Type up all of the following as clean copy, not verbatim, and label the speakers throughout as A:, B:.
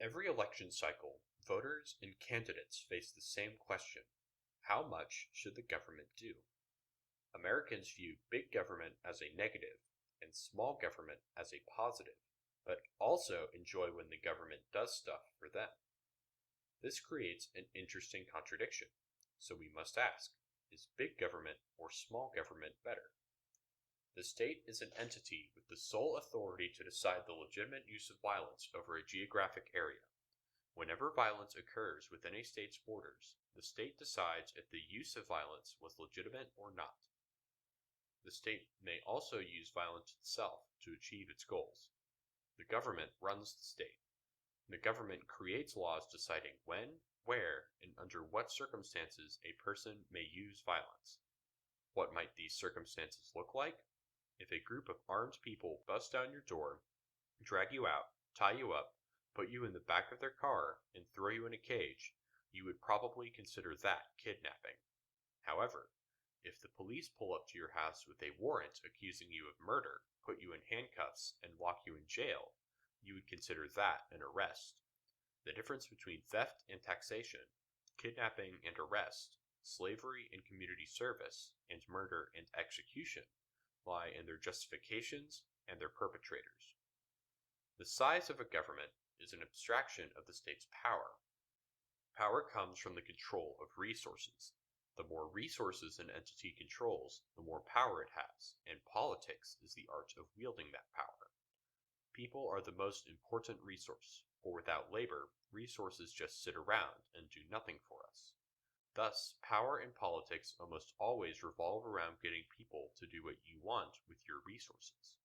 A: Every election cycle, voters and candidates face the same question: how much should the government do? Americans view big government as a negative and small government as a positive, but also enjoy when the government does stuff for them. This creates an interesting contradiction. So we must ask, is big government or small government better? The state is an entity with the sole authority to decide the legitimate use of violence over a geographic area. Whenever violence occurs within a state's borders, the state decides if the use of violence was legitimate or not. The state may also use violence itself to achieve its goals. The government runs the state. The government creates laws deciding when, where, and under what circumstances a person may use violence. What might these circumstances look like? If a group of armed people bust down your door, drag you out, tie you up, put you in the back of their car, and throw you in a cage, you would probably consider that kidnapping. However, if the police pull up to your house with a warrant accusing you of murder, put you in handcuffs, and lock you in jail, you would consider that an arrest. The difference between theft and taxation, kidnapping and arrest, slavery and community service, and murder and execution lie in their justifications and their perpetrators. The size of a government is an abstraction of the state's power. Power comes from the control of resources. The more resources an entity controls, the more power it has, and politics is the art of wielding that power. People are the most important resource, for without labor, resources just sit around and do nothing for us. Thus, power in politics almost always revolve around getting people to do what you want with your resources.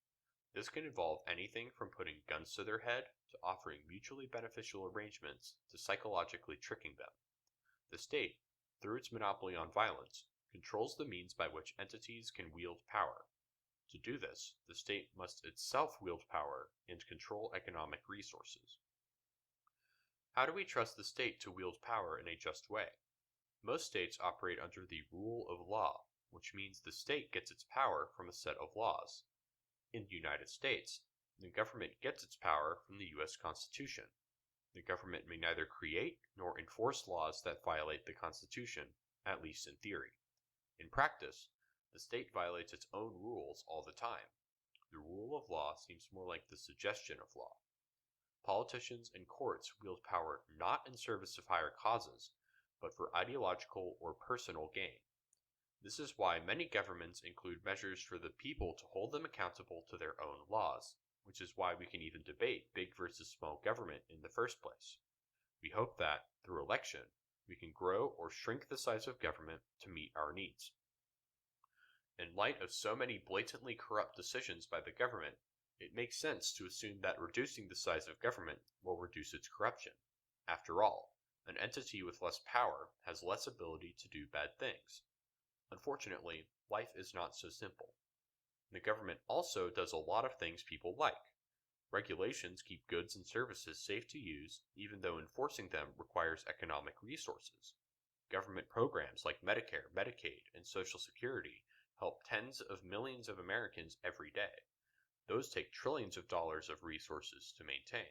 A: This can involve anything from putting guns to their head to offering mutually beneficial arrangements to psychologically tricking them. The state, through its monopoly on violence, controls the means by which entities can wield power. To do this, the state must itself wield power and control economic resources. How do we trust the state to wield power in a just way? Most states operate under the rule of law, which means the state gets its power from a set of laws. In the United States, the government gets its power from the U.S. Constitution. The government may neither create nor enforce laws that violate the Constitution, at least in theory. In practice, the state violates its own rules all the time. The rule of law seems more like the suggestion of law. Politicians and courts wield power not in service of higher causes, but for ideological or personal gain. This is why many governments include measures for the people to hold them accountable to their own laws, which is why we can even debate big versus small government in the first place. We hope that, through election, we can grow or shrink the size of government to meet our needs. In light of so many blatantly corrupt decisions by the government, it makes sense to assume that reducing the size of government will reduce its corruption. After all, an entity with less power has less ability to do bad things. Unfortunately, life is not so simple. The government also does a lot of things people like. Regulations keep goods and services safe to use, even though enforcing them requires economic resources. Government programs like Medicare, Medicaid, and Social Security help tens of millions of Americans every day. Those take trillions of dollars of resources to maintain.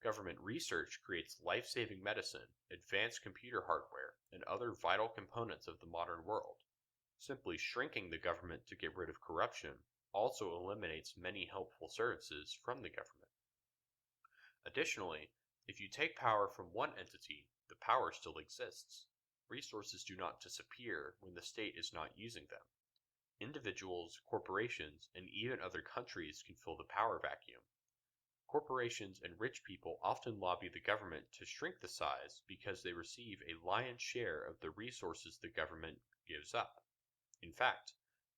A: Government research creates life-saving medicine, advanced computer hardware, and other vital components of the modern world. Simply shrinking the government to get rid of corruption also eliminates many helpful services from the government. Additionally, if you take power from one entity, the power still exists. Resources do not disappear when the state is not using them. Individuals, corporations, and even other countries can fill the power vacuum. Corporations and rich people often lobby the government to shrink the size because they receive a lion's share of the resources the government gives up. In fact,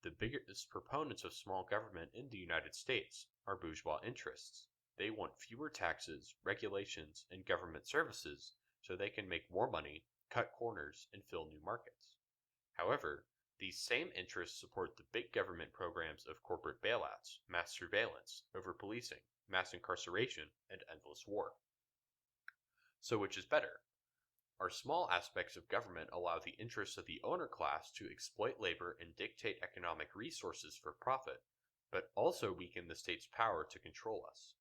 A: the biggest proponents of small government in the United States are bourgeois interests. They want fewer taxes, regulations, and government services so they can make more money, cut corners, and fill new markets. However, these same interests support the big government programs of corporate bailouts, mass surveillance, over-policing, mass incarceration, and endless war. So which is better? Our small aspects of government allow the interests of the owner class to exploit labor and dictate economic resources for profit, but also weaken the state's power to control us.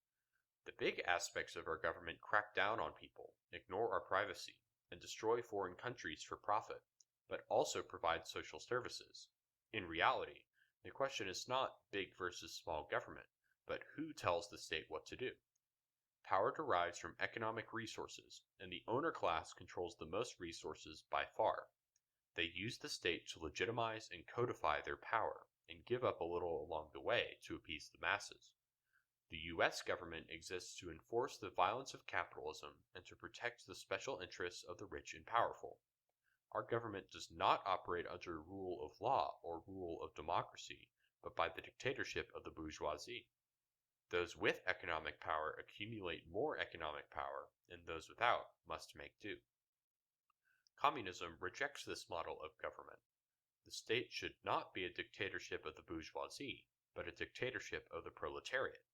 A: The big aspects of our government crack down on people, ignore our privacy, and destroy foreign countries for profit, but also provide social services. In reality, the question is not big versus small government, but who tells the state what to do. Power derives from economic resources, and the owner class controls the most resources by far. They use the state to legitimize and codify their power, and give up a little along the way to appease the masses. The U.S. government exists to enforce the violence of capitalism and to protect the special interests of the rich and powerful. Our government does not operate under rule of law or rule of democracy, but by the dictatorship of the bourgeoisie. Those with economic power accumulate more economic power, and those without must make do. Communism rejects this model of government. The state should not be a dictatorship of the bourgeoisie, but a dictatorship of the proletariat.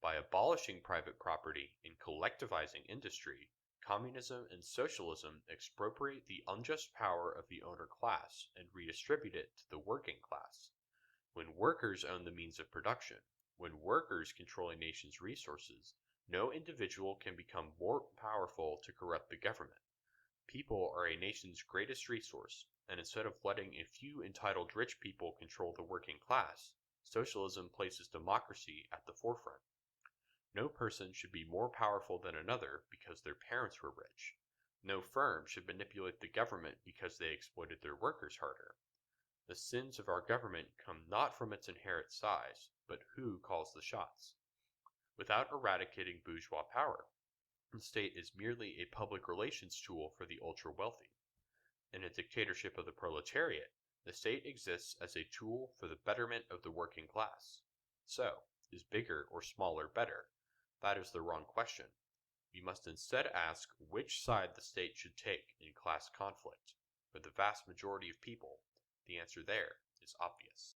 A: By abolishing private property and collectivizing industry, communism and socialism expropriate the unjust power of the owner class and redistribute it to the working class. When workers own the means of production, when workers control a nation's resources, no individual can become more powerful to corrupt the government. People are a nation's greatest resource, and instead of letting a few entitled rich people control the working class, socialism places democracy at the forefront. No person should be more powerful than another because their parents were rich. No firm should manipulate the government because they exploited their workers harder. The sins of our government come not from its inherent size, but who calls the shots. Without eradicating bourgeois power, the state is merely a public relations tool for the ultra-wealthy. In a dictatorship of the proletariat, the state exists as a tool for the betterment of the working class. So, is bigger or smaller better? That is the wrong question. We must instead ask which side the state should take in class conflict. For the vast majority of people, the answer there is obvious.